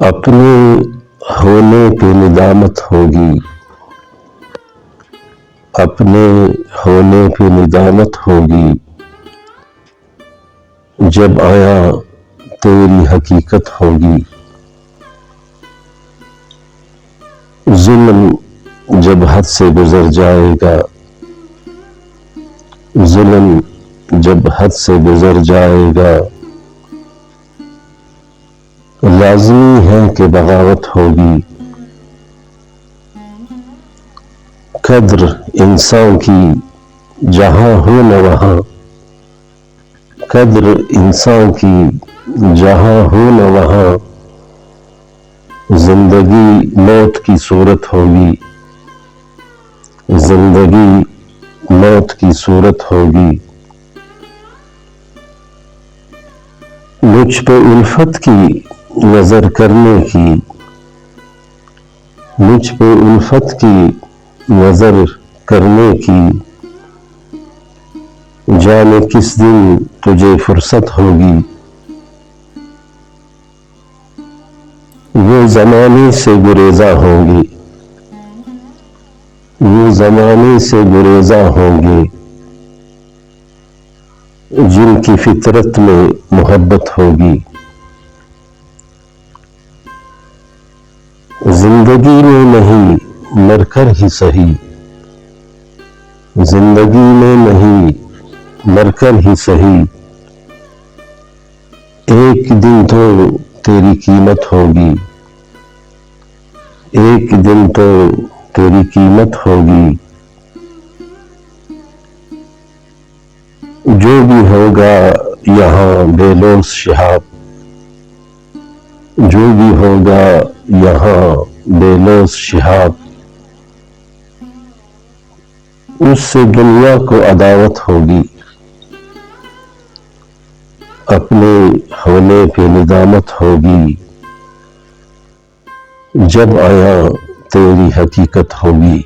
اپنے ہونے پہ ندامت ہوگی، اپنے ہونے پہ ندامت ہوگی، جب آیا تیری حقیقت ہوگی۔ ظلم جب حد سے گزر جائے گا، ظلم جب حد سے گزر جائے گا، لازمی ہے کہ بغاوت ہوگی۔ قدر انسان کی جہاں ہو نہ وہاں، قدر انسان کی جہاں ہو نہ وہاں، زندگی موت کی صورت ہوگی، زندگی موت کی صورت ہوگی۔ مجھ پہ الفت کی نظر کرنے کی، مجھ پہ الفت کی نظر کرنے کی، جانے کس دن تجھے فرصت ہوگی۔ وہ زمانے سے گریزاں ہوں گی، وہ زمانے سے گریزاں ہوں گے، جن کی فطرت میں محبت ہوگی۔ زندگی میں نہیں مر کر ہی سہی، زندگی میں نہیں مر کر ہی سہی، ایک دن تو تیری قیمت ہوگی، ایک دن تو تیری قیمت ہوگی۔ جو بھی ہوگا یہاں بے لوث شہاب، جو بھی ہوگا یہاں بے لوث شہاب، اس سے دنیا کو عداوت ہوگی۔ اپنے ہونے پہ ندامت ہوگی، جب آیا تیری حقیقت ہوگی۔